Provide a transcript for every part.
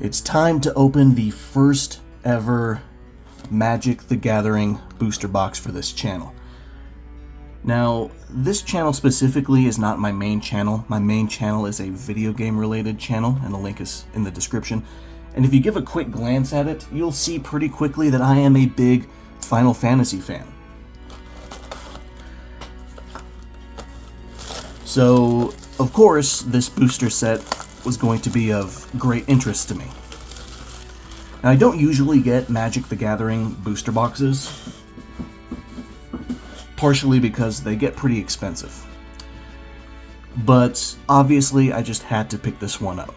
It's time to open the first ever Magic the Gathering booster box for this channel. Now, this channel specifically is not my main channel. My main channel is a video game related channel, and the link is in the description. And if you give a quick glance at it, you'll see pretty quickly that I am a big Final Fantasy fan. So, of course, this booster set was going to be of great interest to me. Now, I don't usually get Magic the Gathering booster boxes, partially because they get pretty expensive. But obviously, I just had to pick this one up.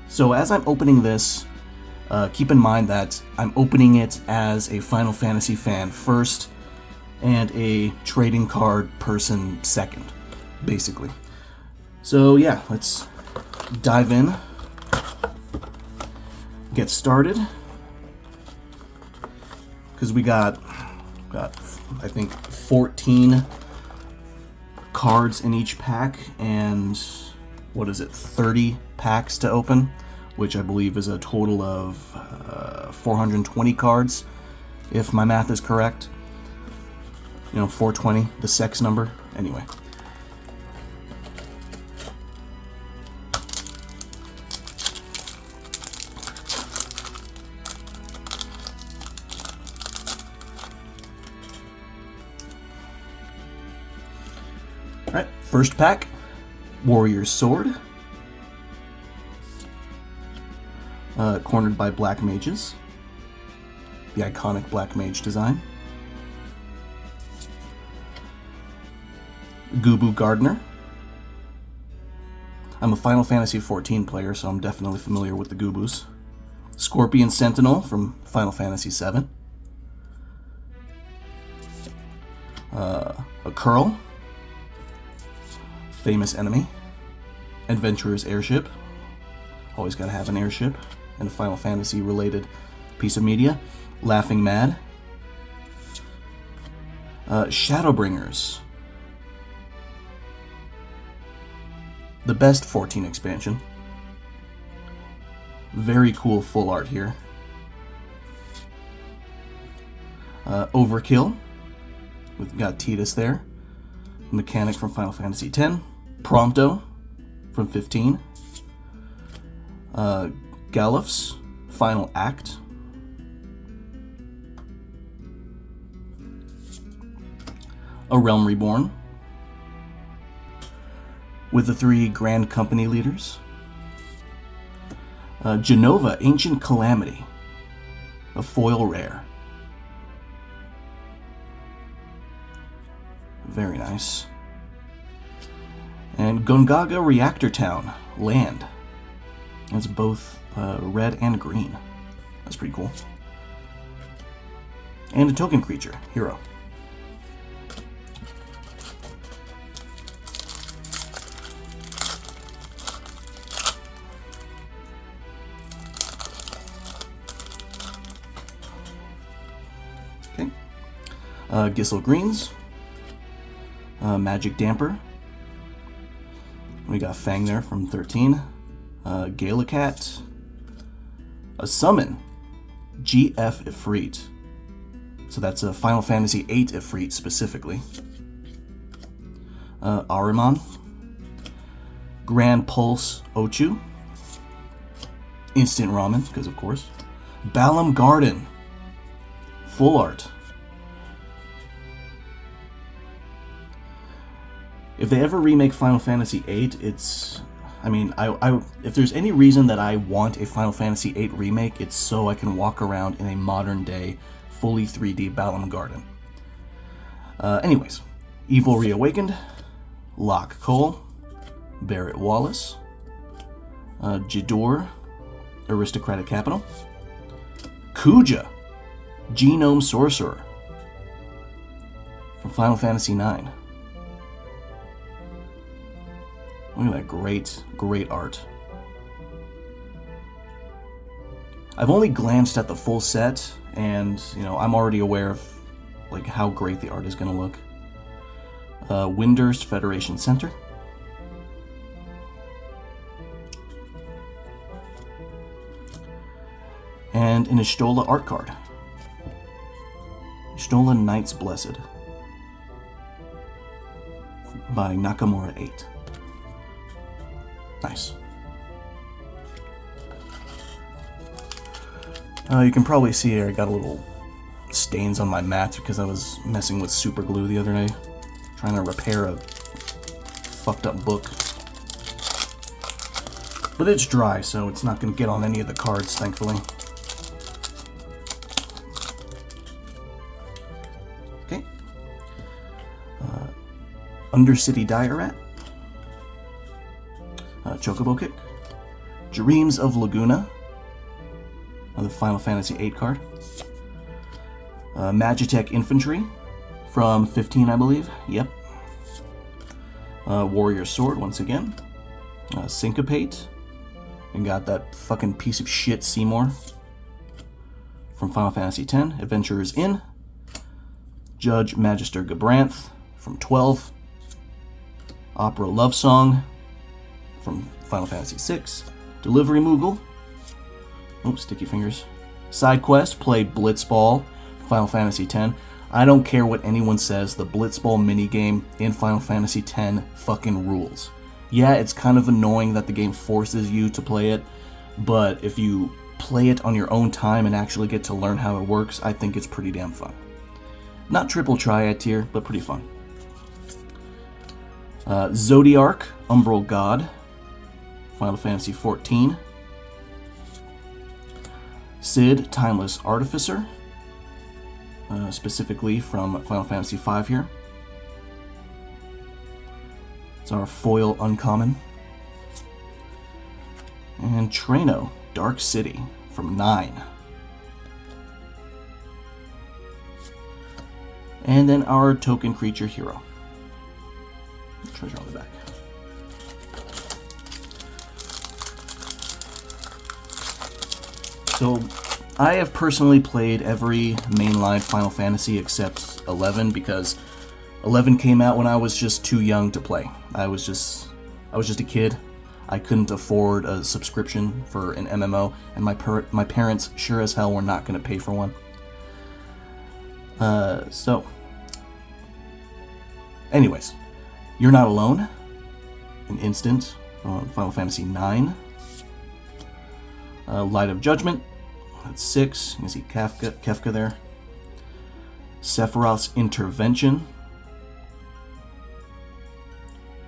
So as I'm opening this, keep in mind that I'm opening it as a Final Fantasy fan first, and a trading card person second, basically. So yeah, let's dive in, get started, because we got I think 14 cards in each pack, and what is it, 30 packs to open, which I believe is a total of 420 cards, if my math is correct. 420, the sex number. Anyway. Alright, first pack, Warrior's Sword. Cornered by Black Mages. The iconic Black Mage design. Gubu Gardener. I'm a Final Fantasy XIV player, so I'm definitely familiar with the Gubus. Scorpion Sentinel from Final Fantasy VII. A Curl. Famous enemy. Adventurer's Airship. Always gotta have an airship and a Final Fantasy related piece of media. Laughing Mad. Shadowbringers. The best 14 expansion. Very cool full art here. Overkill. We've got Tidus there. Mechanic from Final Fantasy X. Prompto from 15. Galuf's Final Act. A Realm Reborn. With the 3 Grand Company leaders. Jenova, Ancient Calamity. A foil rare. Very nice. And Gongaga Reactor Town, Land. It's both red and green. That's pretty cool. And a token creature, Hero. Okay. Gissel Greens. Magic Damper. We got Fang there from 13. Galacat. A Summon. GF Ifrit. So that's a Final Fantasy VIII Ifrit specifically. Ahriman. Grand Pulse Ochu. Instant Ramen, because of course. Balam Garden. Full art. If they ever remake Final Fantasy VIII, if there's any reason that I want a Final Fantasy VIII remake, it's so I can walk around in a modern day, fully 3D Balam Garden. Anyways, Evil Reawakened, Locke Cole, Barrett Wallace, Jidoor, Aristocratic Capital, Kuja, Genome Sorcerer, from Final Fantasy IX. Look at that great art. I've only glanced at the full set, and I'm already aware of how great the art is going to look. Windurst Federation Center. And an Y'shtola art card. Y'shtola Knights Blessed by Nakamura 8. Nice. You can probably see here I got a little stains on my mat because I was messing with super glue the other day, trying to repair a fucked up book. But it's dry, so it's not going to get on any of the cards, thankfully. Okay. Undercity Dire-Rat. Chocobo Kick. Dreams of Laguna. Another Final Fantasy VIII card. Magitech Infantry from 15, I believe. Yep. Warrior Sword, once again. Syncopate. And got that fucking piece of shit Seymour from Final Fantasy X. Adventurers Inn. Judge Magister Gabranth from 12. Opera Love Song from Final Fantasy VI. Delivery Moogle. Oh, sticky fingers. Side quest, play Blitzball, Final Fantasy X. I don't care what anyone says, the Blitzball minigame in Final Fantasy X fucking rules. Yeah, it's kind of annoying that the game forces you to play it, but if you play it on your own time and actually get to learn how it works, I think it's pretty damn fun. Not triple triad tier, but pretty fun. Zodiark, Umbral God, Final Fantasy XIV. Cid, Timeless Artificer, specifically from Final Fantasy V here. It's our foil uncommon. And Treno, Dark City, from 9. And then our token creature hero. Treasure on the back. So, I have personally played every mainline Final Fantasy except 11 because 11 came out when I was just too young to play. I was just a kid. I couldn't afford a subscription for an MMO, and my parents sure as hell were not going to pay for one. Anyways, You're Not Alone, an instant on Final Fantasy IX. Light of Judgment, that's 6. You can see Kefka there. Sephiroth's Intervention.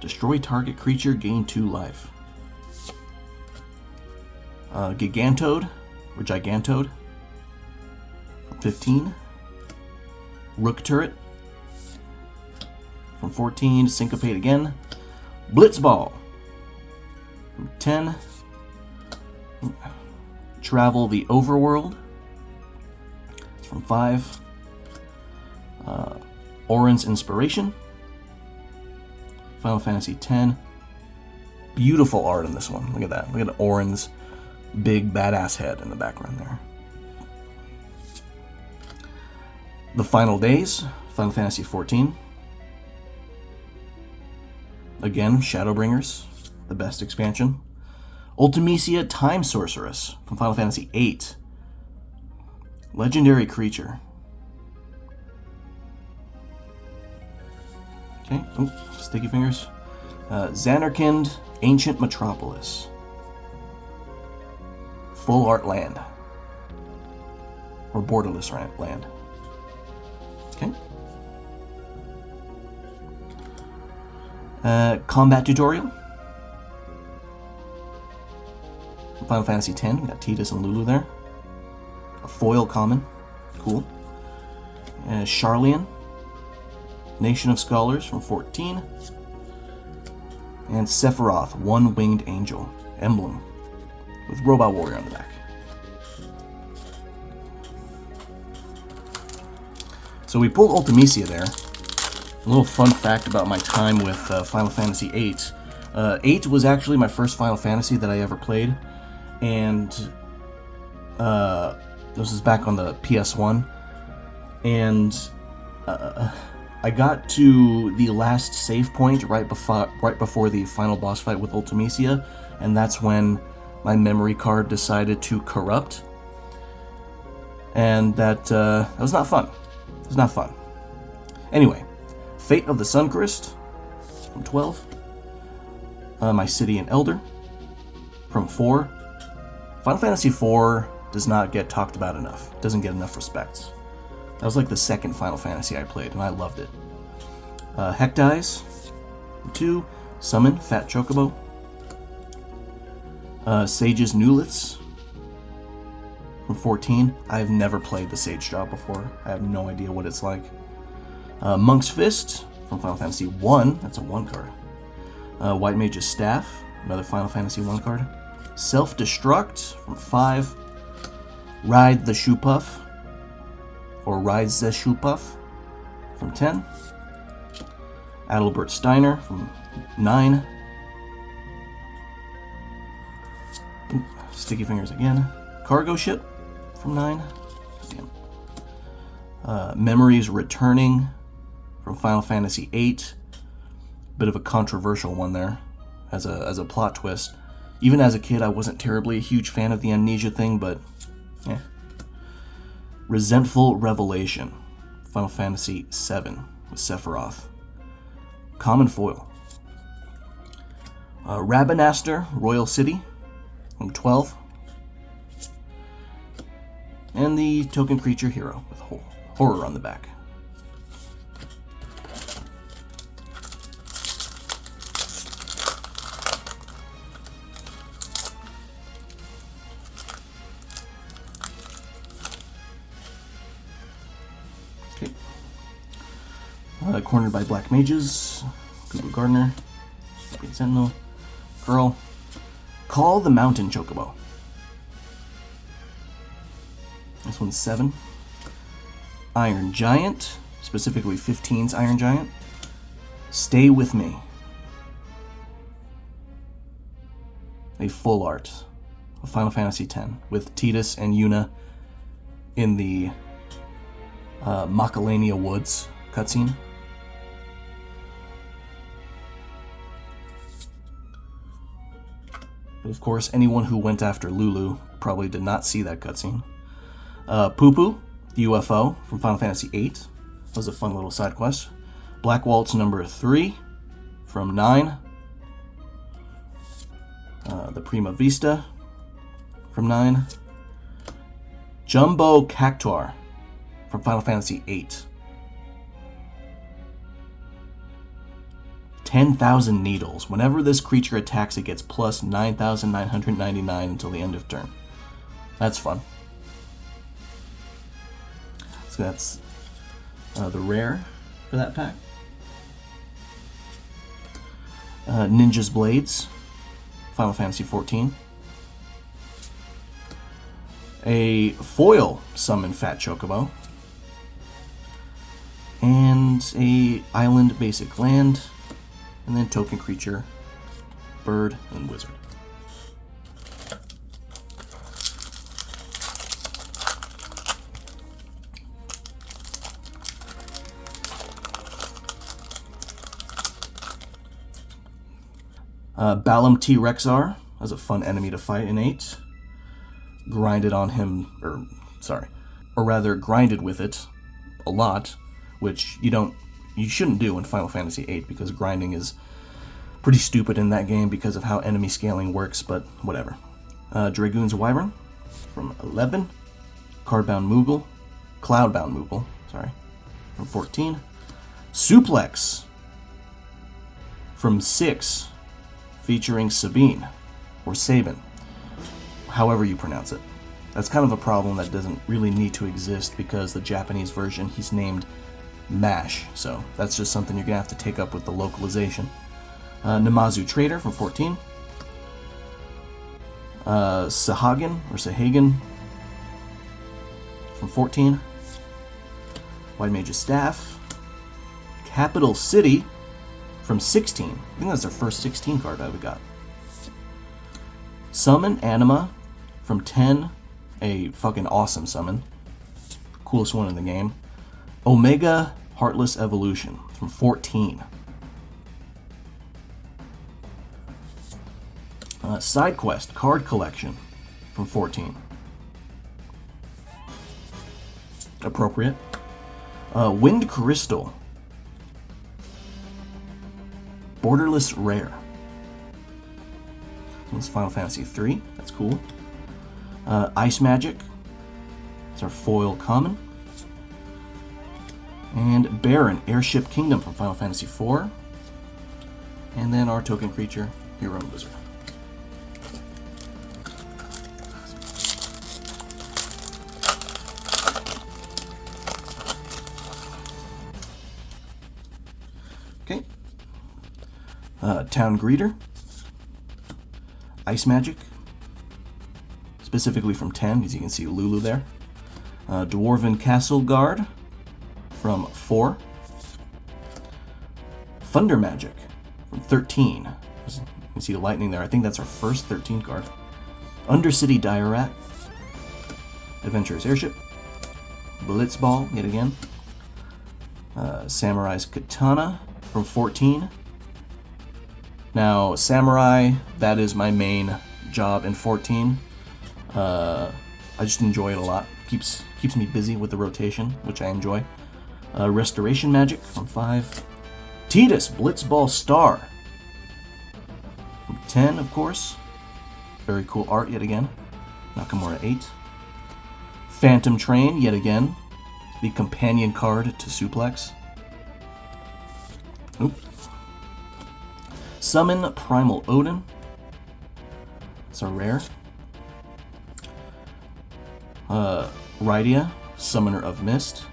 Destroy target creature, gain 2 life. Gigantode, or Gigantode, from 15. Rook Turret, from 14. Syncopate again. Blitzball, from 10. Travel the Overworld, it's from 5. Orin's Inspiration, Final Fantasy X. Beautiful art in this one. Look at that. Look at Orin's big badass head in the background there. The Final Days, Final Fantasy XIV. Again, Shadowbringers, the best expansion. Ultimecia Time Sorceress from Final Fantasy VIII. Legendary creature. Okay, sticky fingers. Zanarkand, Ancient Metropolis. Full art land. Or borderless land. Okay. Combat tutorial. Final Fantasy X, we got Tidus and Lulu there. A foil common, cool. Charlian, Nation of Scholars from 14. And Sephiroth, One-Winged Angel, emblem, with Robot Warrior on the back. So we pulled Ultimecia there. A little fun fact about my time with Final Fantasy VIII. 8 was actually my first Final Fantasy that I ever played. And this is back on the PS1, and I got to the last save point right before the final boss fight with Ultimecia, and that's when my memory card decided to corrupt. and that was not fun. It was not fun. Anyway, Fate of the Suncrist from 12. Mycetian Elder from 4. Final Fantasy IV does not get talked about enough. Doesn't get enough respect. That was like the second Final Fantasy I played, and I loved it. Hecdies from 2. Summon Fat Chocobo. Sage's Newliths from 14. I have never played the Sage drop before. I have no idea what it's like. Monk's Fist from Final Fantasy 1. That's a 1 card. White Mage's Staff, another Final Fantasy 1 card. Self-Destruct from 5. Ride the Shoe Puff, or Rides the Shoe Puff from 10. Adalbert Steiner from 9. Ooh, sticky fingers again. Cargo Ship from 9. Memories Returning from Final Fantasy 8. Bit of a controversial one there as a plot twist. Even as a kid, I wasn't terribly a huge fan of the amnesia thing, but yeah. Resentful Revelation, Final Fantasy VII with Sephiroth. Common foil. Rabanastre Royal City from 12. And the Token Creature Hero with horror on the back. Cornered by Black Mages, Google Gardener, Sentinel, Girl. Call the Mountain Chocobo. This one's 7. Iron Giant, specifically 15's Iron Giant. Stay With Me. A full art of Final Fantasy X with Tidus and Yuna in the Macalania Woods cutscene. But of course, anyone who went after Lulu probably did not see that cutscene. Poo-Poo, the UFO from Final Fantasy VIII. That was a fun little side quest. Black Waltz number 3 from 9. The Prima Vista from 9. Jumbo Cactuar from Final Fantasy VIII. 10,000 Needles. Whenever this creature attacks, it gets plus 9,999 until the end of turn. That's fun. So that's the rare for that pack. Ninja's Blades, Final Fantasy XIV. A foil summon Fat Chocobo. And a island basic land. And then token creature, bird, and wizard. Balam T. Rexar as a fun enemy to fight in 8. Grinded on him, or rather grinded with it a lot, which you shouldn't do in Final Fantasy VIII because grinding is pretty stupid in that game because of how enemy scaling works, but whatever. Dragoon's Wyvern from 11. Cloudbound Moogle from 14. Suplex from 6, featuring Sabine, or Sabin, however you pronounce it. That's kind of a problem that doesn't really need to exist because the Japanese version, he's named Mash, so that's just something you're gonna have to take up with the localization. Namazu Trader from 14. Sahagan from 14. White Mage's Staff. Capital City from 16. I think that's our first 16 card that we got. Summon Anima from 10. A fucking awesome summon. Coolest one in the game. Omega Heartless Evolution from 14. Side Quest Card Collection from 14. appropriate. Wind Crystal. Borderless Rare. It's Final Fantasy III. That's cool. Ice Magic. It's our foil common. And Baron, Airship Kingdom from Final Fantasy IV. And then our token creature, Hero Wizard. Okay. Town Greeter. Ice Magic. Specifically from 10, as you can see Lulu there. Dwarven Castle Guard from 4. Thunder Magic from 13. You can see the lightning there. I think that's our first 13 card. Undercity Dire Rat. Adventurous Airship. Blitzball, yet again. Samurai's Katana from 14. Now, Samurai, that is my main job in 14. I just enjoy it a lot. Keeps me busy with the rotation, which I enjoy. Restoration Magic from 5. Tidus, Blitzball Star. From 10, of course. Very cool art yet again. Nakamura 8. Phantom Train, yet again. The companion card to Suplex. Oop. Summon Primal Odin. It's a rare. Rydia, Summoner of Mist.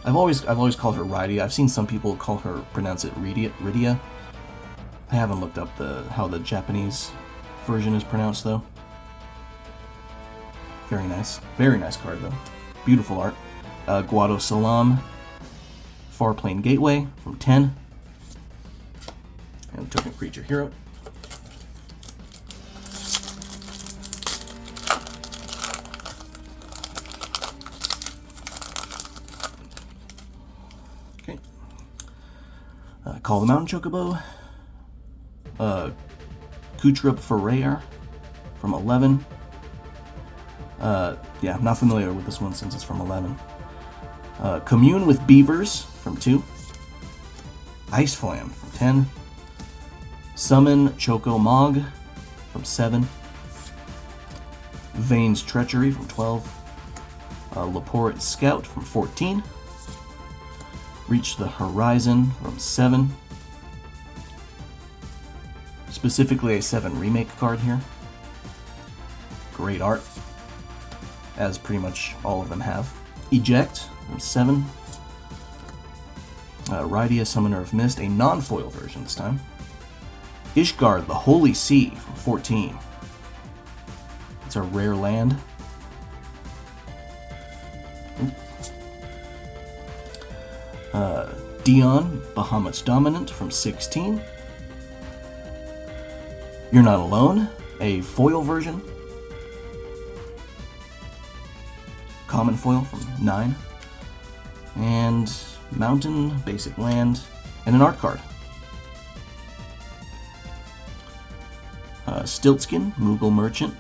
I've always called her Rydia. I've seen some people pronounce it Rydia. I haven't looked up how the Japanese version is pronounced though. Very nice card though. Beautiful art. Guado Salam, Farplane Gateway from 10, and token creature hero. Call the Mountain Chocobo. Kutrub Ferrer from 11. Yeah, I'm not familiar with this one since it's from 11. Commune with Beavers from 2. Ice Flam from 10. Summon Choco Mog from 7. Vane's Treachery from 12. Laporit Scout from 14. Reach the Horizon from 7. Specifically a 7 remake card here. Great art, as pretty much all of them have. Eject from 7. Rydia, Summoner of Mist, a non-foil version this time. Ishgard, the Holy Sea from 14. It's a rare land. Dion, Bahamut's Dominant from 16. You're Not Alone, a foil version. Common foil from 9. And Mountain, basic land, and an art card. Stiltskin, Moogle Merchant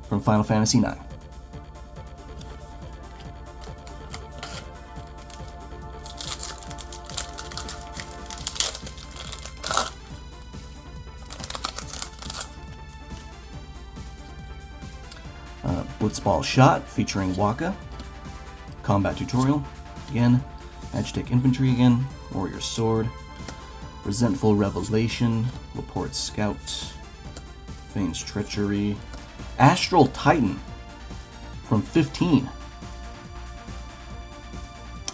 from Final Fantasy IX. Blitzball Shot featuring Waka. Combat Tutorial again. Magitech Infantry again. Warrior Sword. Resentful Revelation. Laporte Scout. Vane's Treachery. Astral Titan from 15.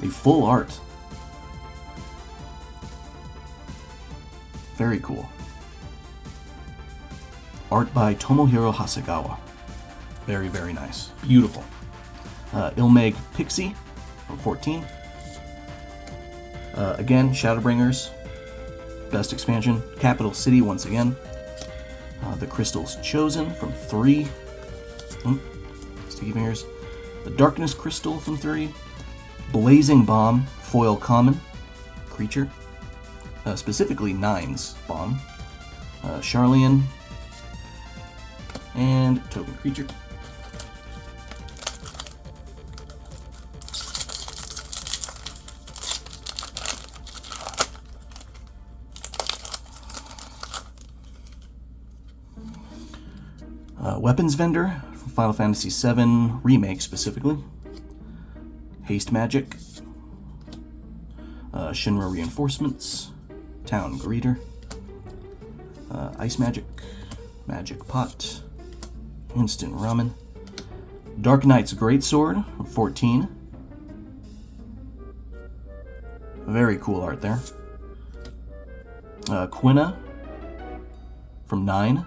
A full art. Very cool. Art by Tomohiro Hasegawa. Very, very nice. Beautiful. Ilmeg Pixie from 14. Again, Shadowbringers. Best expansion. Capital City once again. The Crystals Chosen from 3. Sticky fingers. The Darkness Crystal from 3. Blazing Bomb, foil common creature. Specifically Nine's Bomb. Charlian. and token creature. Weapons Vendor from Final Fantasy VII Remake specifically. Haste Magic. Shinra Reinforcements. Town Greeter. Ice Magic. Magic Pot. Instant Ramen. Dark Knight's Greatsword from 14. Very cool art there. Quina from 9.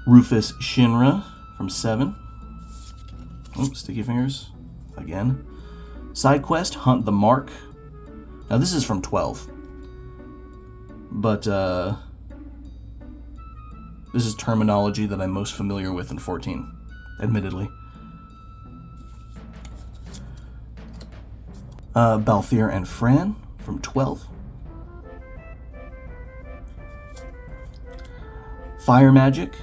Rufus Shinra from 7. Oh, sticky fingers again. Side quest, Hunt the Mark. Now this is from 12. But this is terminology that I'm most familiar with in 14, admittedly. Balthier and Fran from 12. Fire Magic.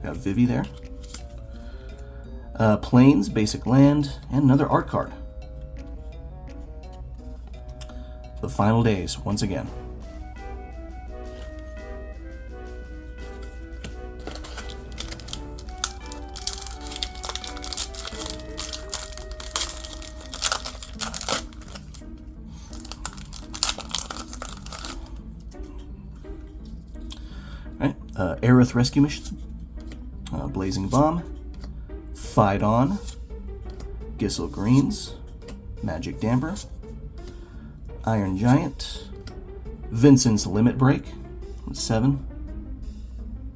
Got Vivi there. Plains, basic land, and another art card. The final days, once again. Alright, Aerith Rescue Mission. Blazing Bomb, Phaidon, Gissel Greens, Magic Damper, Iron Giant, Vincent's Limit Break, 7.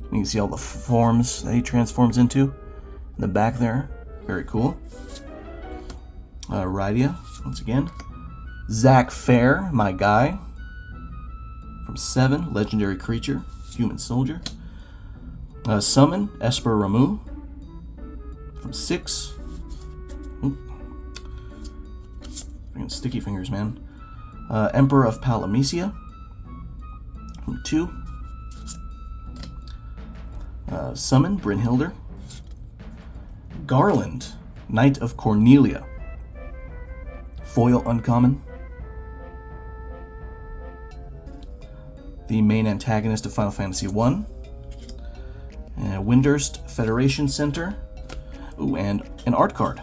You can see all the forms that he transforms into in the back there. Very cool. Rydia, once again. Zack Fair, my guy, from 7. Legendary Creature, Human Soldier. Summon, Esper Ramu, from 6. Freaking sticky fingers, man. Emperor of Palamecia, from 2. Summon, Brynhilder. Garland, Knight of Cornelia. Foil uncommon. The main antagonist of Final Fantasy I. Windurst Federation Center. Ooh, and an art card.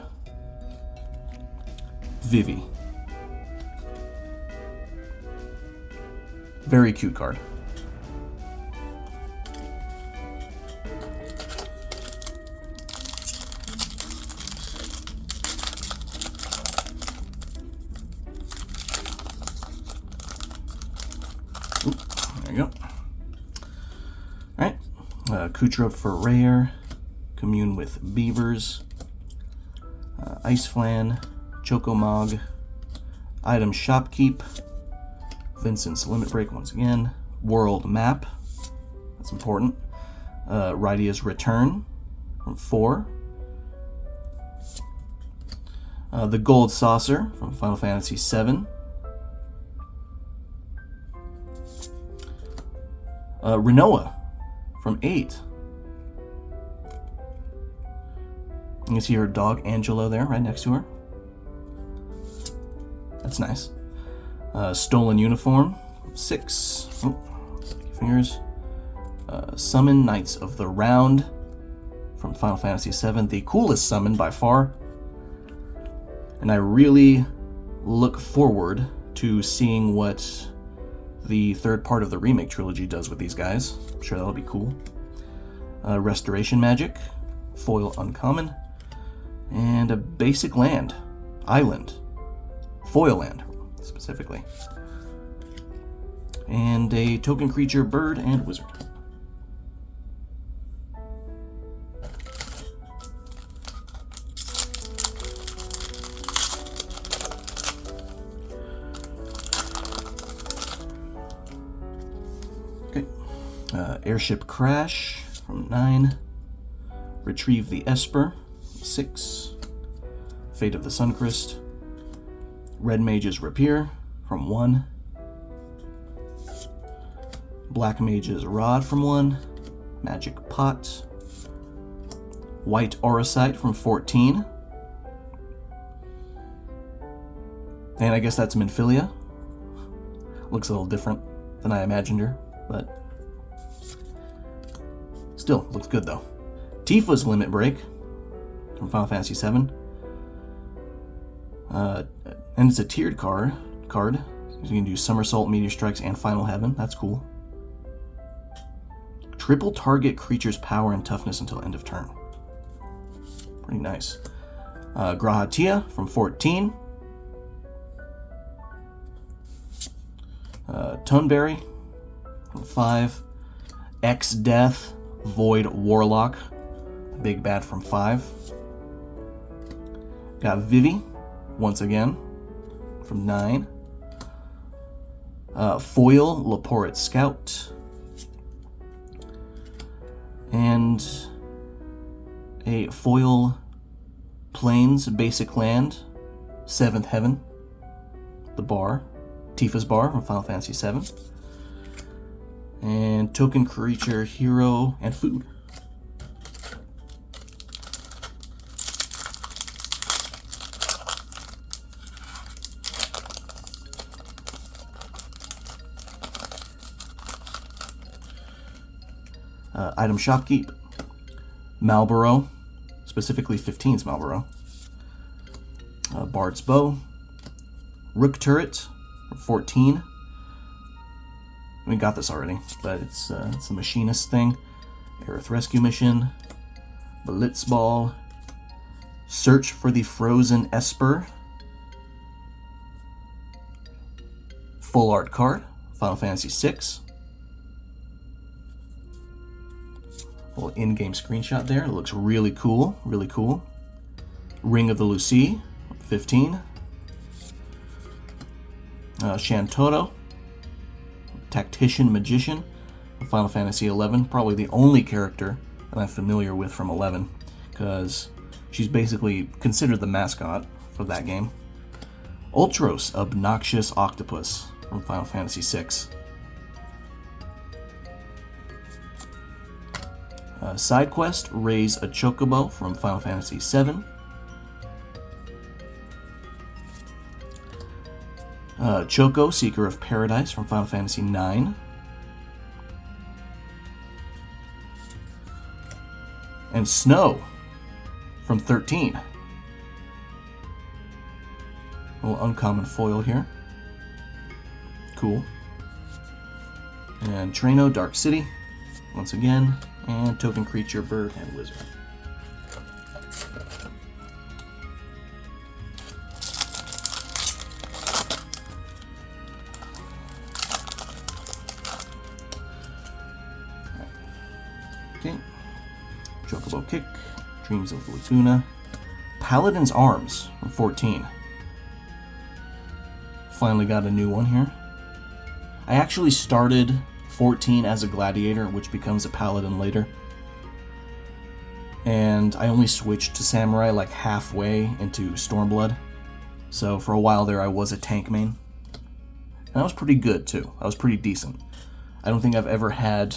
Vivi. Very cute card. Ooh, there you go. Alright. Kutra for Rare. Commune with Beavers. Ice Flan. Chocomog. Item Shopkeep. Vincent's Limit Break once again. World Map. That's important. Rydia's Return from 4. The Gold Saucer from Final Fantasy VII. Rinoa from 8. You can see her dog Angelo there, right next to her. That's nice. Stolen Uniform, 6. Oh, sticky fingers. Summon Knights of the Round from Final Fantasy VII, the coolest summon by far. And I really look forward to seeing what the third part of the remake trilogy does with these guys. I'm sure that'll be cool. Restoration Magic, foil uncommon, and a basic land, island, foil land specifically, and a token creature, bird and wizard. Airship Crash from 9. Retrieve the Esper, 6. Fate of the Suncrest. Red Mage's Rapier from 1. Black Mage's Rod from 1, Magic Pot, White Auracite from 14, and I guess that's Minfilia. Looks a little different than I imagined her, but still looks good though. Tifa's Limit Break from Final Fantasy VII. And it's a tiered card. You can do Somersault, Meteor Strikes, and Final Heaven. That's cool. Triple target creature's power and toughness until end of turn. Pretty nice. Grahatia from 14. Toneberry from 5. X-Death, Void Warlock, Big Bad from 5. Got Vivi, once again, from 9. Foil, Laporit Scout. And a foil Plains Basic Land, 7th Heaven, the Bar, Tifa's Bar from Final Fantasy VII. And token creature, hero, and food. Item Shopkeep, Malboro, specifically 15's Malboro, Bard's Bow, Rook Turret, 14. We got this already, but it's a machinist thing. Aerith Rescue Mission, Blitzball, Search for the Frozen Esper, Full Art card, Final Fantasy VI. Little in-game screenshot there. It looks really cool, really cool. Ring of the Lucy, 15. Shantotto, Tactician Magician, Final Fantasy XI. Probably the only character that I'm familiar with from 11, because she's basically considered the mascot for that game. Ultros, Obnoxious Octopus from Final Fantasy VI. Side quest, Raise a Chocobo from Final Fantasy VII. Choco, Seeker of Paradise from Final Fantasy IX. And Snow from 13. A little uncommon foil here. Cool. And Trano, Dark City, once again. And token creature, bird, and wizard. Okay. Chocobo Kick, Dreams of Laguna, Paladin's Arms from 14. Finally got a new one here. I actually started 14 as a gladiator, which becomes a paladin later. And I only switched to samurai like halfway into Stormblood. So for a while there I was a tank main. And that was pretty good too. I was pretty decent. I don't think I've ever had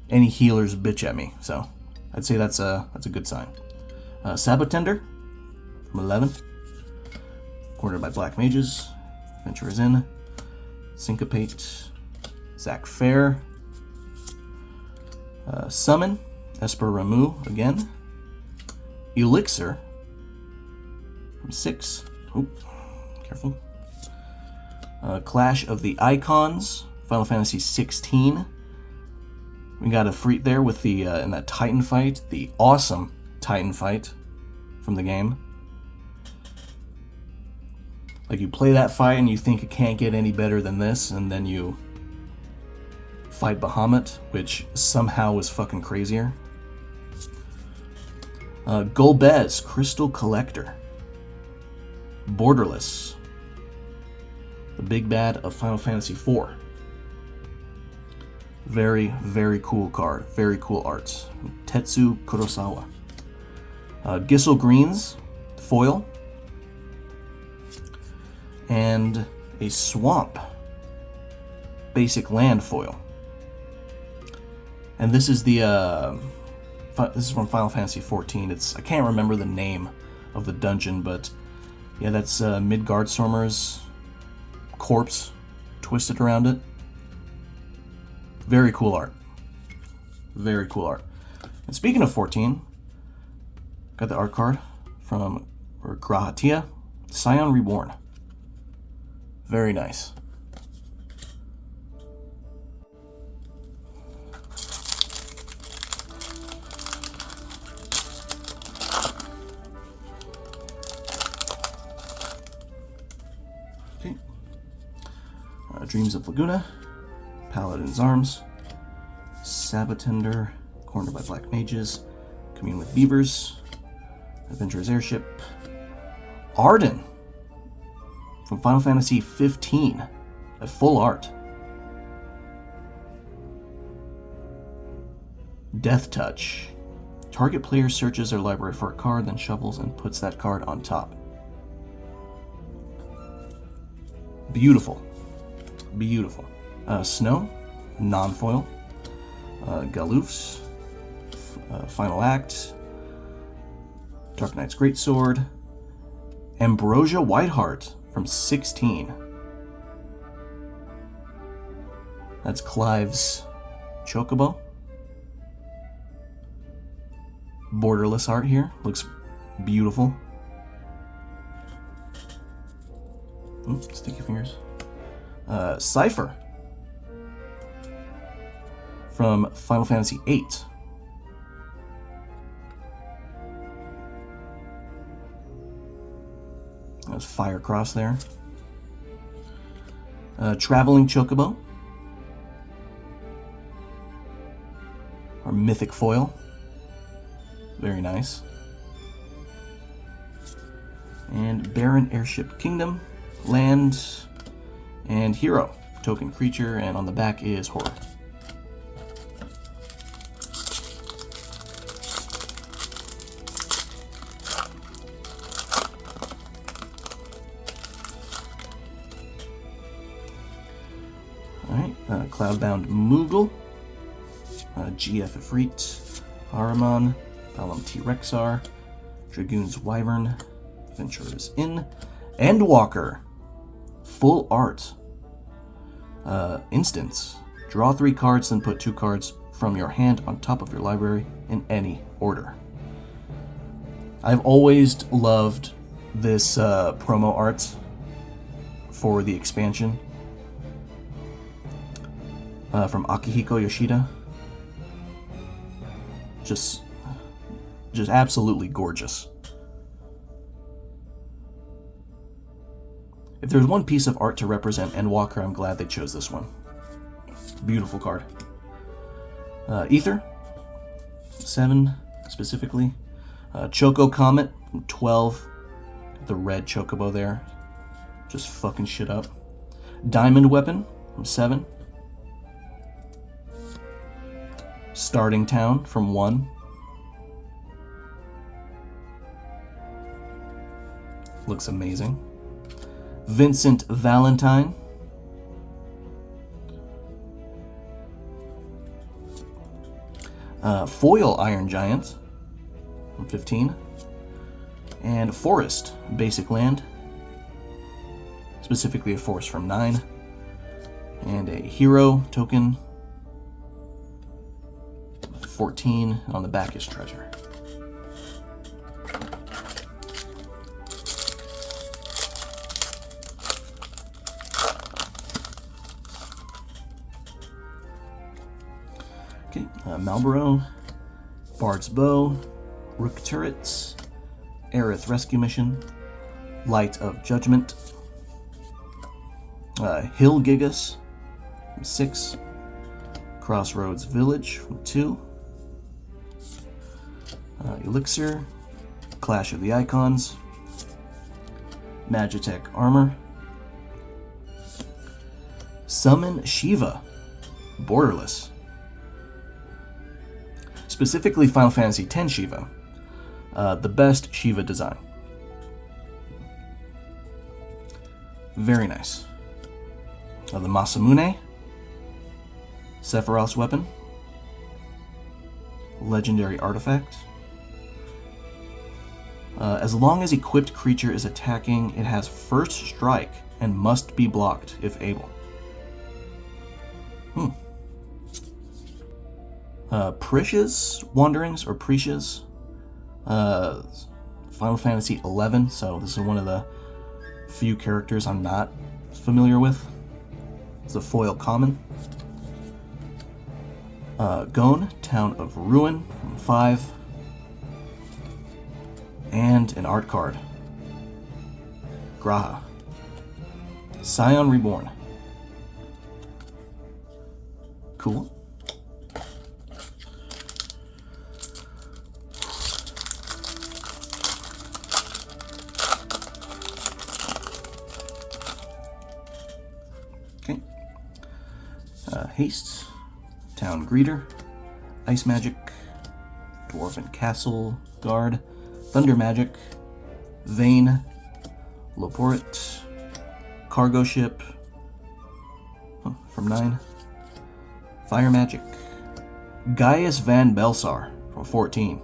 any healers bitch at me, so I'd say that's a good sign. Sabotender from 11. Cornered by Black Mages. Venturers In. Syncopate. Zac Fair, Summon, Esper Ramuh again, Elixir from 6. Oop, careful. Clash of the Icons, Final Fantasy 16. We got a Freet there with the in that Titan fight, the awesome Titan fight from the game. Like, you play that fight and you think it can't get any better than this, and then you fight Bahamut, which somehow was fucking crazier. Golbez, Crystal Collector. Borderless, the big bad of Final Fantasy IV. Very, very cool card. Very cool art. Tetsu Kurosawa. Gissel Greens, foil. And a Swamp, basic land foil. And this is the this is from Final Fantasy XIV. I can't remember the name of the dungeon, but yeah, that's Midgardstormer's corpse twisted around it. Very cool art. Very cool art. And speaking of 14, got the art card from Grahatia, Scion Reborn. Very nice. Okay. Dreams of Laguna, Paladin's Arms, Sabatender, Cornered by Black Mages, Commune with Beavers, Adventurer's Airship, Arden from Final Fantasy 15 at full art. Death Touch. Target player searches their library for a card, then shuffles and puts that card on top. Beautiful. Beautiful. Snow, non-foil. Galoofs, Final Act, Dark Knight's Greatsword, Ambrosia Whiteheart from 16. That's Clive's Chocobo. Borderless art here. Looks beautiful. Sticky fingers. Cypher from Final Fantasy VIII. There's Firecross there. Traveling Chocobo. Our Mythic Foil. Very nice. And Baron Airship Kingdom, Land, and Hero. Token creature, and on the back is Horror. Cloudbound Moogle, GF Ifrit, Ahriman, Balam T-Rexar, Dragoon's Wyvern, Venturer's Inn, Endwalker. Full art. Instance. Draw 3 cards, then put 2 cards from your hand on top of your library in any order. I've always loved this promo art for the expansion. From Akihiko Yoshida. Just absolutely gorgeous. If there's one piece of art to represent Endwalker, I'm glad they chose this one. Beautiful card. Ether, 7 specifically. Choco Comet, 12. The red chocobo there. Just fucking shit up. Diamond Weapon, from 7. Starting Town from 1. Looks amazing. Vincent Valentine. Foil Iron Giant from 15. And Forest, basic land. Specifically a forest from 9. And a hero token. 14, and on the back is treasure. Okay, Malboro, Bard's Bow, Rook Turrets, Aerith Rescue Mission, Light of Judgment, Hill Gigas from 6, Crossroads Village from 2, Elixir, Clash of the Icons, Magitech Armor, Summon Shiva, Borderless. Specifically Final Fantasy X Shiva, the best Shiva design. Very nice. The Masamune, Sephiroth's weapon, legendary artifact. As long as equipped creature is attacking, it has first strike and must be blocked if able. Prisha's Wanderings, or Prisha's, Final Fantasy 11, so this is one of the few characters I'm not familiar with. It's a foil common. Gone, Town of Ruin, from 5. And an art card. Graha. Scion Reborn. Cool. Okay. Haste. Town Greeter. Ice Magic. Dwarven Castle Guard. Thunder Magic. Vayne. Loporrit. Cargo Ship. From 9. Fire Magic. Gaius Van Belsar from 14.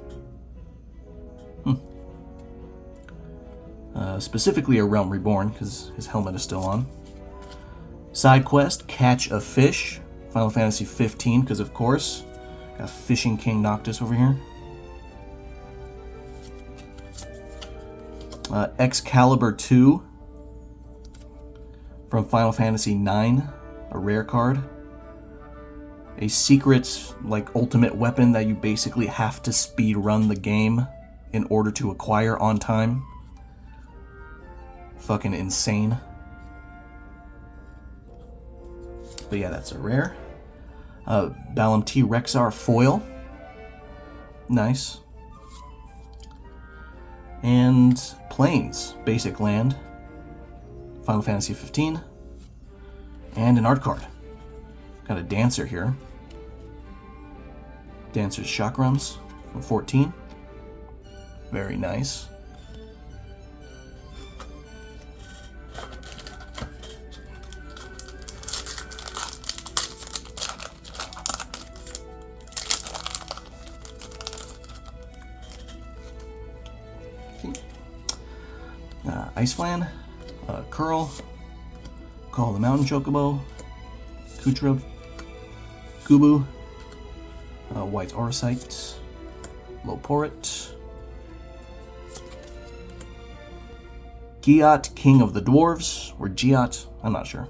Specifically a Realm Reborn, because his helmet is still on. Side quest, Catch a Fish. Final Fantasy 15, because of course. Got Fishing King Noctis over here. Excalibur 2 from Final Fantasy 9, a rare card. A secret, like, ultimate weapon that you basically have to speed run the game in order to acquire on time. Fucking insane. But yeah, that's a rare. Balam T. Rexar foil. Nice. And Plains, basic land. Final Fantasy 15. And an art card. Got a Dancer here. Dancer's Chakrams from 14. Very nice. Iceflan, Curl, Call the Mountain Chocobo, Kutrub, Gubu, White Auracite, Loporrit, Giat, King of the Dwarves, or Giat, I'm not sure.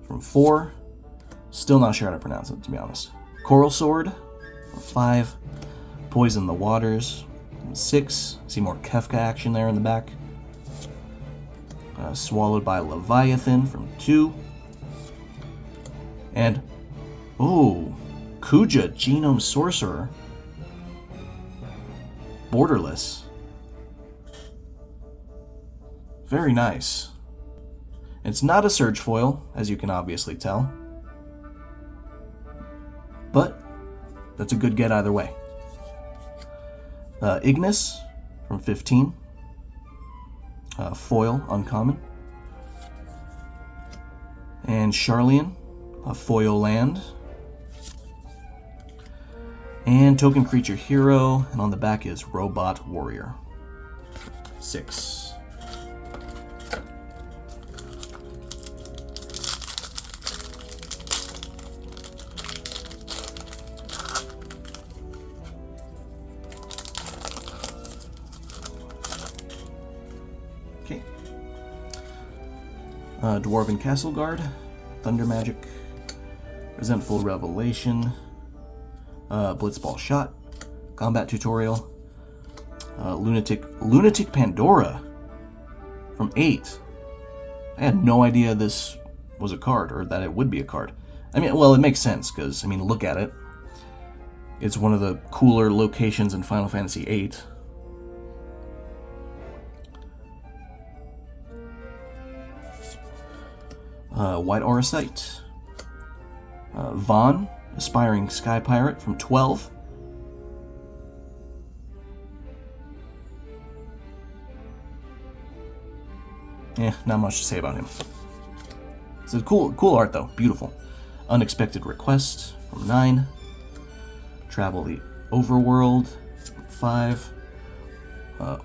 From 4, still not sure how to pronounce it, to be honest. Coral Sword, from 5, Poison the Waters, 6. See more Kefka action there in the back. Swallowed by Leviathan from 2. And, oh, Kuja, Genome Sorcerer. Borderless. Very nice. It's not a Surge foil, as you can obviously tell. But, that's a good get either way. Ignis from 15. Foil, uncommon. And Sharlayan, a foil land. And token creature hero, and on the back is Robot Warrior. 6. Okay. Dwarven Castle Guard, Thunder Magic, Resentful Revelation, Blitzball Shot, Combat Tutorial, Lunatic Pandora from 8. I had no idea this was a card, or that it would be a card. I mean, well, it makes sense, because, I mean, look at it. It's one of the cooler locations in Final Fantasy VIII. White Auracite. Vaughn, Aspiring Sky Pirate from 12. Not much to say about him. It's a cool art though, beautiful. Unexpected Request from 9. Travel the Overworld, 5.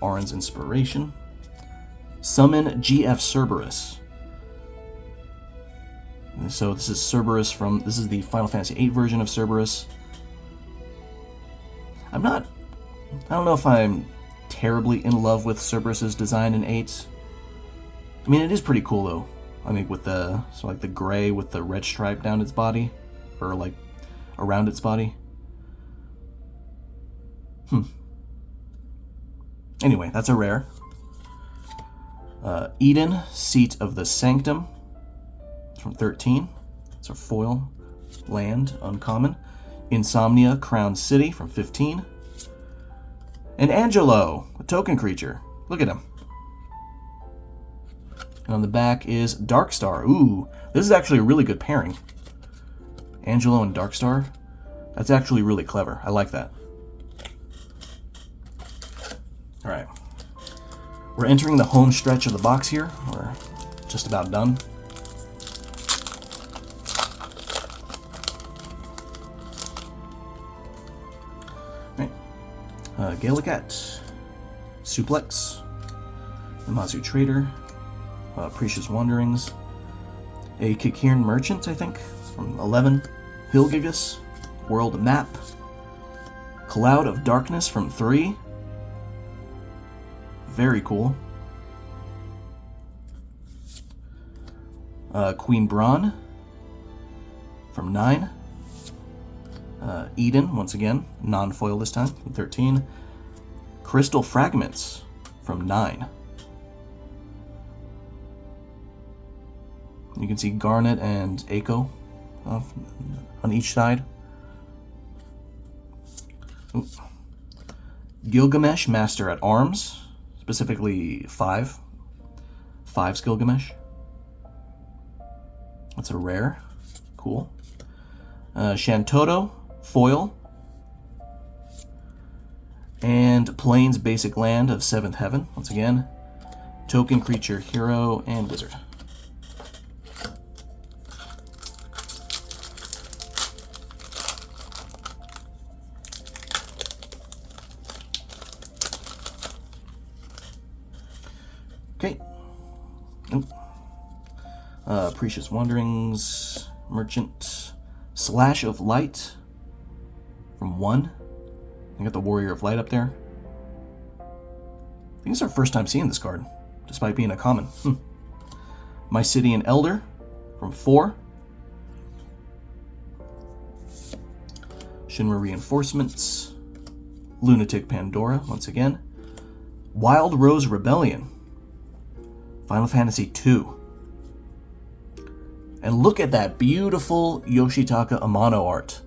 Auron's Inspiration. Summon GF Cerberus. And so this is Cerberus this is the Final Fantasy VIII version of Cerberus. I don't know if I'm terribly in love with Cerberus's design in 8. I mean, it is pretty cool though. I mean, with the gray with the red stripe down its body, or like around its body. Anyway, that's a rare. Eden, Seat of the Sanctum. It's from 13. It's a foil land, uncommon. Insomnia, Crown City from 15. And Angelo, a token creature. Look at him. And on the back is Darkstar. Ooh, this is actually a really good pairing. Angelo and Darkstar. That's actually really clever. I like that. Alright. We're entering the home stretch of the box here. We're just about done. Galicat, Suplex, Namazu Trader, Precious Wanderings, a Kikiran Merchant, I think, from 11, Hilgigus, World Map, Cloud of Darkness from 3, very cool, Queen Braun from 9, Eden, once again, non-foil this time, from 13, Crystal Fragments from 9. You can see Garnet and Echo on each side. Ooh. Gilgamesh, Master at Arms, specifically 5. 5's Gilgamesh. That's a rare. Cool. Shantoto, foil. And Plains Basic Land of 7th Heaven, once again. Token Creature, Hero, and Wizard. Okay. Precious Wanderings, Merchant, Slash of Light from 1. I got the Warrior of Light up there. I think it's our first time seeing this card, despite being a common. Mysidian Elder from 4. Shinra Reinforcements. Lunatic Pandora, once again. Wild Rose Rebellion. Final Fantasy II. And look at that beautiful Yoshitaka Amano art.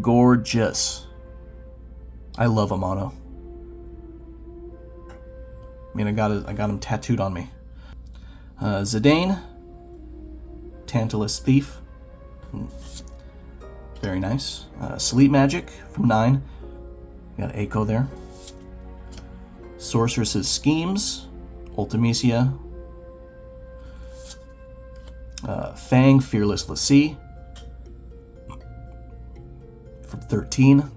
Gorgeous. I love Amano. I mean, I got him tattooed on me. Zidane, Tantalus Thief. Very nice. Sleep Magic from 9. Got Echo there. Sorceress's Schemes, Ultimecia. Fang, Fearless Lassie from 13.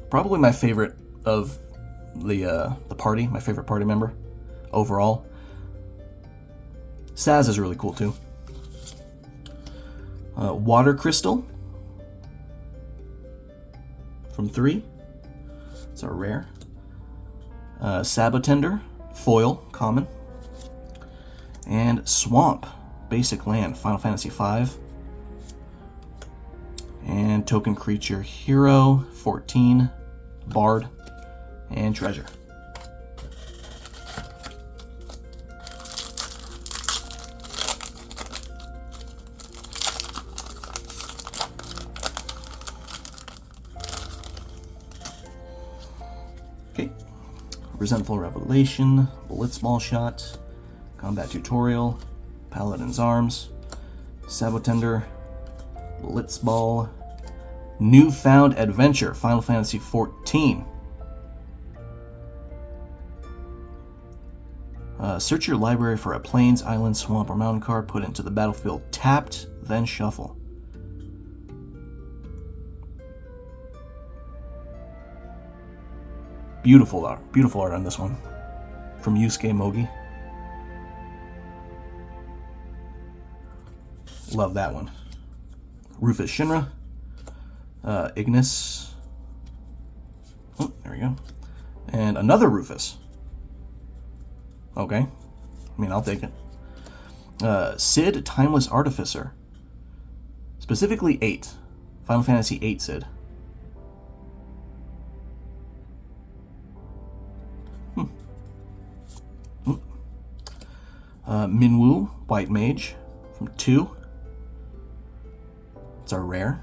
Probably my favorite of the party, my favorite party member overall. Saz is really cool too. Water Crystal from 3. It's a rare. Sabotender, foil, common. And Swamp, Basic Land, Final Fantasy V. And Token Creature Hero, 14, Bard, and Treasure. Okay. Resentful Revelation, Blitzball Shot, Combat Tutorial, Paladin's Arms, Sabotender, Blitzball, Newfound Adventure, Final Fantasy XIV. Search your library for a Plains, Island, Swamp, or Mountain card, put it into the battlefield tapped, then shuffle. Beautiful art on this one. From Yusuke Mogi. Love that one. Rufus Shinra. Ignis. Oh, there we go. And another Rufus. Okay. I mean, I'll take it. Sid, Timeless Artificer. Specifically 8. Final Fantasy 8 Sid. Minwu, White Mage, from 2. It's our rare.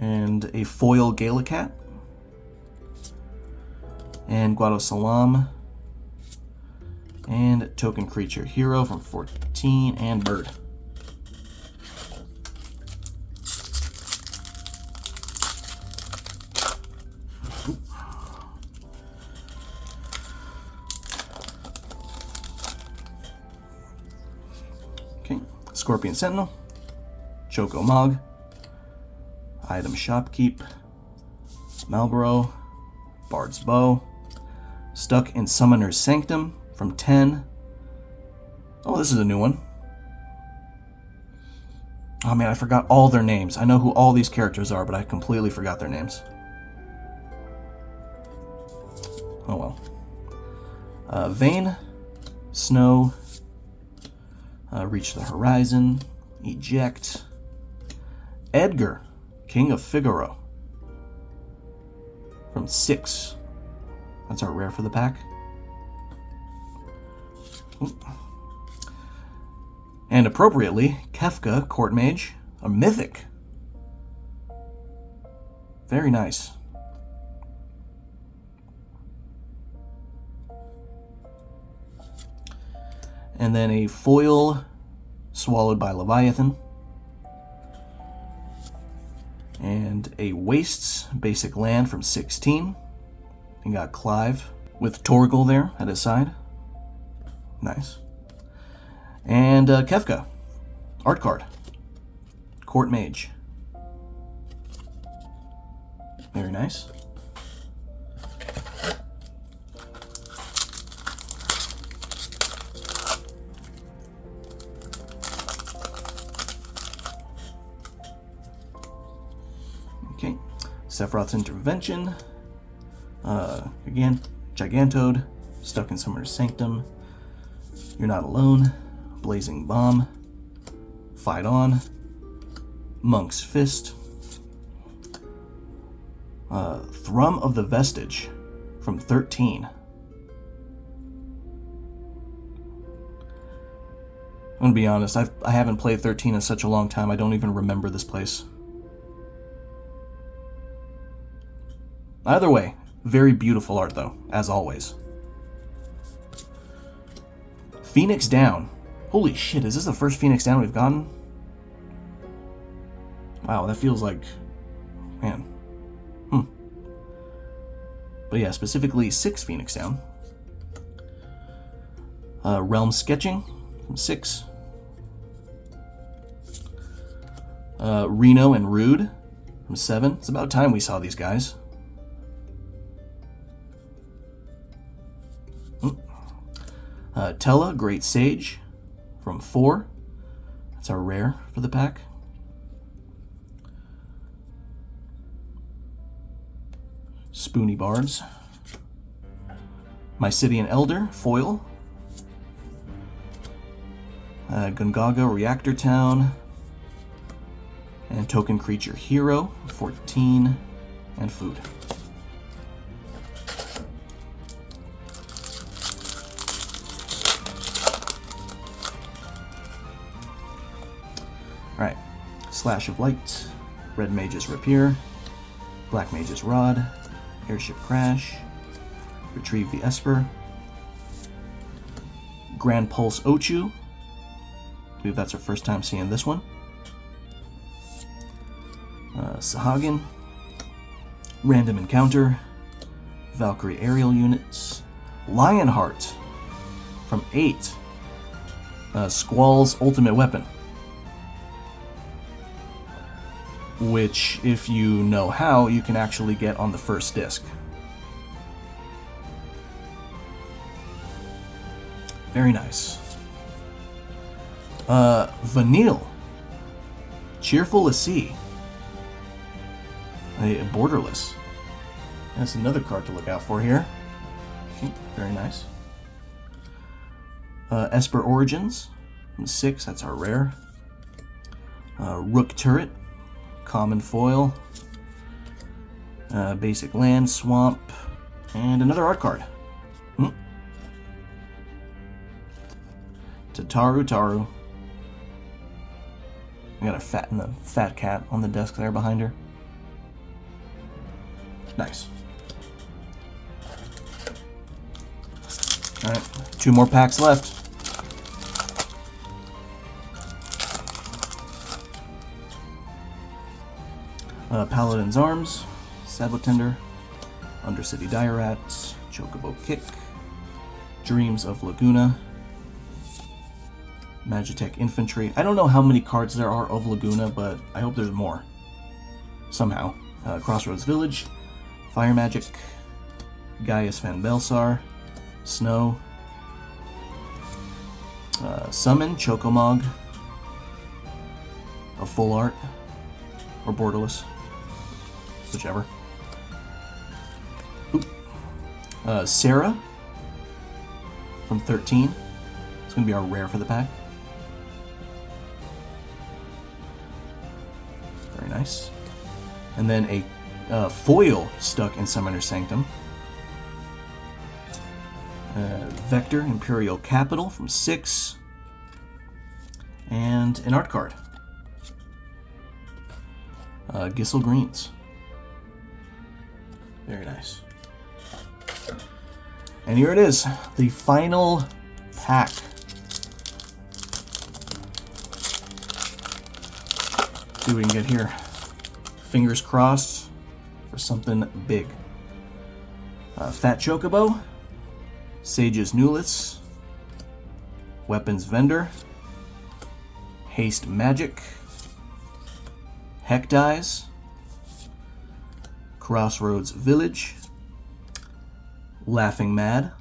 And a foil Galacat. And Guado Salam. And Token Creature Hero from 14. And Bird. Okay, Scorpion Sentinel, Choco Mog, Item Shopkeep, Malboro, Bard's Bow, Stuck in Summoner's Sanctum from 10. Oh, this is a new one. Oh man, I forgot all their names. I know who all these characters are, but I completely forgot their names. Oh well. Vayne, Snow, Reach the Horizon, Eject, Edgar, King of Figaro, from 6. That's our rare for the pack. Ooh. And appropriately, Kefka, Court Mage, a mythic. Very nice. And then a foil Swallowed by Leviathan. And a Wastes basic land from 16. And got Clive with Torgal there at his side. Nice. And Kefka, art card. Court Mage. Very nice. Okay, Sephiroth's Intervention. Again, Gigantode, Stuck in Summoner's Sanctum. You're Not Alone, Blazing Bomb, Fight On, Monk's Fist, Thrum of the Vestige from 13. I'm gonna be honest, I haven't played 13 in such a long time, I don't even remember this place. Either way, very beautiful art though, as always. Phoenix Down. Holy shit, is this the first Phoenix Down we've gotten? Wow, that feels like... man. But yeah, specifically 6 Phoenix Down. Realm Sketching from 6. Reno and Rude from 7. It's about time we saw these guys. Tella, Great Sage from 4. That's our rare for the pack. Spoony Bards. Mysidian Elder, foil. Gungaga, Reactor Town. And Token Creature Hero, 14. And Food. Alright, Slash of Light, Red Mage's Rapier, Black Mage's Rod, Airship Crash, Retrieve the Esper, Grand Pulse Ochu, I believe that's our first time seeing this one, Sahagin, Random Encounter, Valkyrie Aerial Units, Lionheart from 8, Squall's Ultimate Weapon. Which, if you know how, you can actually get on the first disc. Very nice. Vanille. Cheerful Lassie. A borderless. That's another card to look out for here. Okay, very nice. Esper Origins. 6, that's our rare. Rook Turret. Common foil. Basic land, swamp. And another art card. Taru. We got a fat cat on the desk there behind her. Nice. Alright, 2 more packs left. Paladin's Arms, Sabotender, Undercity Dire Rats, Chocobo Kick, Dreams of Laguna, Magitech Infantry. I don't know how many cards there are of Laguna, but I hope there's more. Somehow. Crossroads Village, Fire Magic, Gaius Van Belsar, Snow, Summon, Chocomog, a full art, or borderless, whichever. Sarah from 13. It's going to be our rare for the pack. Very nice. And then a foil stuck in Summoner's Sanctum. Vector, Imperial Capital from 6. And an art card. Gissel Greens. Very nice. And here it is, the final pack. See what we can get here. Fingers crossed for something big. Fat Chocobo, Sage's Newliths, Weapons Vendor, Haste Magic, Heck Dies, Crossroads Village, Laughing Mad,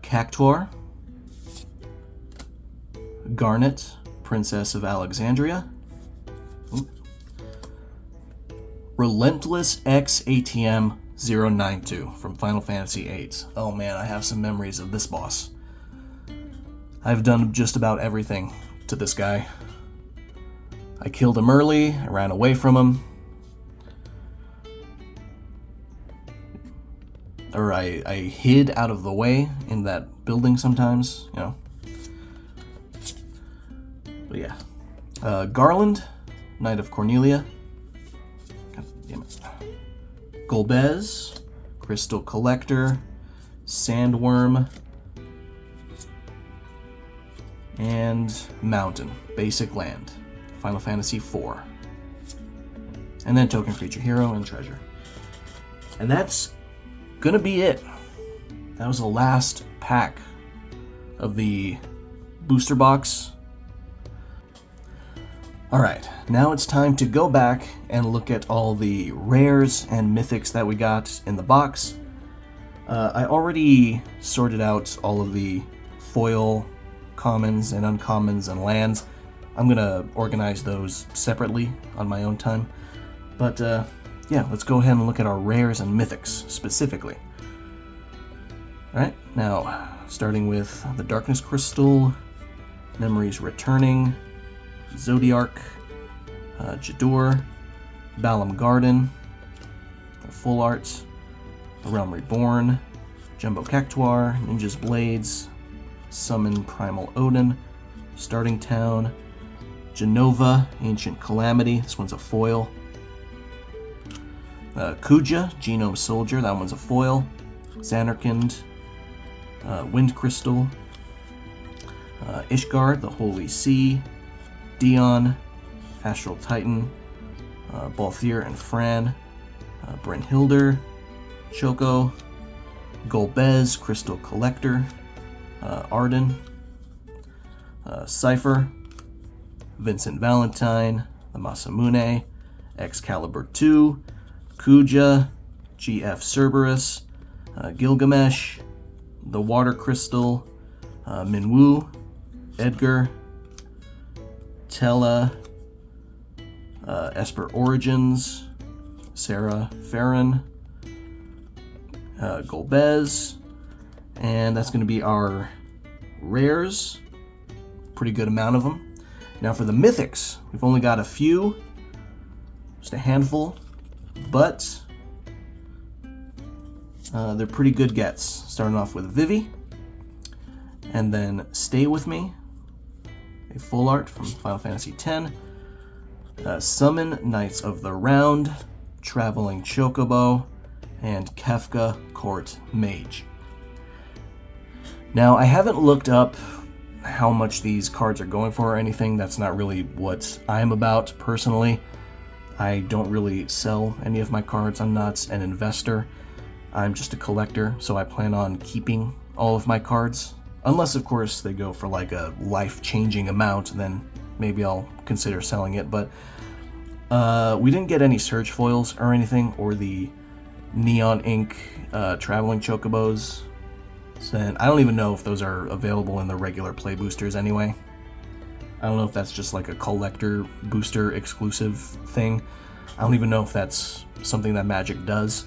Cactuar, Garnet, Princess of Alexandria, Relentless X ATM 092 from Final Fantasy VIII. Oh man, I have some memories of this boss. I've done just about everything to this guy. I killed him early, I ran away from him. Or I hid out of the way in that building sometimes, you know. But yeah. Garland, Knight of Cornelia. God damn it. Golbez, Crystal Collector, Sandworm, and Mountain, Basic Land, Final Fantasy IV. And then Token Creature Hero and Treasure. And that's gonna be it. That was the last pack of the booster box. Alright, now it's time to go back and look at all the rares and mythics that we got in the box. I already sorted out all of the foil commons and uncommons and lands. I'm gonna organize those separately on my own time. But yeah, let's go ahead and look at our rares and mythics specifically. Alright, now starting with the Darkness Crystal, Memories Returning, Zodiark, Jadur, Balam Garden, the Full Art, The Realm Reborn, Jumbo Cactuar, Ninja's Blades, Summon Primal Odin, Starting Town, Genova, Ancient Calamity, this one's a foil, Kuja, Genome Soldier, that one's a foil, Xanarkand, Wind Crystal, Ishgard, the Holy Sea, Dion, Astral Titan, Balthier and Fran, Brynhildr, Choco, Golbez, Crystal Collector, Arden, Cypher, Vincent Valentine, the Masamune, Excalibur 2, Kuja, GF Cerberus, Gilgamesh, the Water Crystal, Minwoo, Edgar, Tella, Esper Origins, Sarah Farron, Golbez, and that's going to be our rares. Pretty good amount of them. Now for the mythics, we've only got a few, just a handful, but they're pretty good gets. Starting off with Vivi, and then Stay With Me, a full art from Final Fantasy X, Summon Knights of the Round, Traveling Chocobo, and Kefka Court Mage. Now, I haven't looked up how much these cards are going for or anything. That's not really what I'm about personally. I don't really sell any of my cards. I'm not an investor. I'm just a collector, so I plan on keeping all of my cards. Unless, of course, they go for like a life-changing amount, then maybe I'll consider selling it. But we didn't get any Surge Foils or anything, or the Neon Ink Traveling Chocobos. And I don't even know if those are available in the regular play boosters anyway. I don't know if that's just like a collector booster exclusive thing. I don't even know if that's something that Magic does.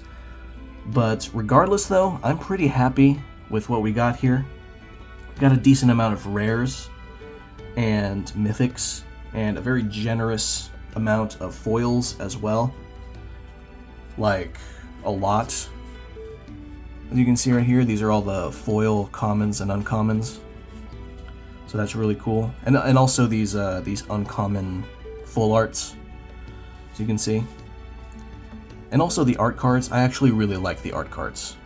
But regardless though, I'm pretty happy with what we got here. We got a decent amount of rares and mythics and a very generous amount of foils as well. Like a lot. As you can see right here, these are all the foil commons and uncommons. So that's really cool. And also these uncommon full arts, as you can see. And also the art cards. I actually really like the art cards.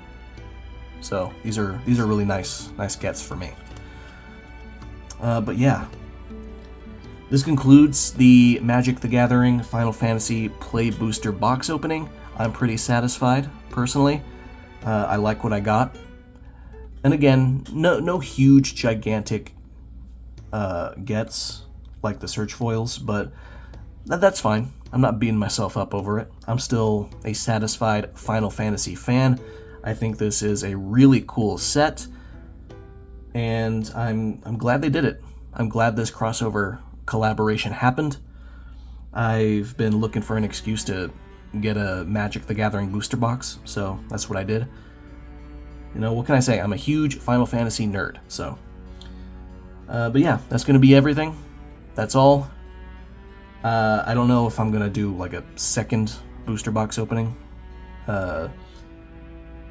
So these are really nice gets for me. But yeah. This concludes the Magic the Gathering Final Fantasy Play Booster box opening. I'm pretty satisfied, personally. I like what I got. And again, no huge, gigantic gets like the Surge Foils, but that's fine. I'm not beating myself up over it. I'm still a satisfied Final Fantasy fan. I think this is a really cool set, and I'm glad they did it. I'm glad this crossover collaboration happened. I've been looking for an excuse to get a Magic the Gathering booster box, so that's what I did. You know, what can I say? I'm a huge Final Fantasy nerd, so. But yeah, that's going to be everything. That's all. I don't know if I'm going to do like a second booster box opening.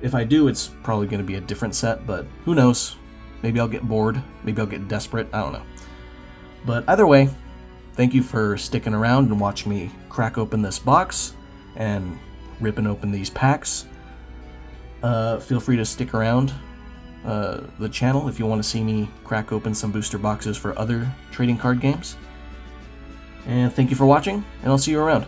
If I do, it's probably going to be a different set, but who knows? Maybe I'll get bored. Maybe I'll get desperate. I don't know. But either way, thank you for sticking around and watching me crack open this box and ripping open these packs. Feel free to stick around the channel if you want to see me crack open some booster boxes for other trading card games. And thank you for watching, and I'll see you around.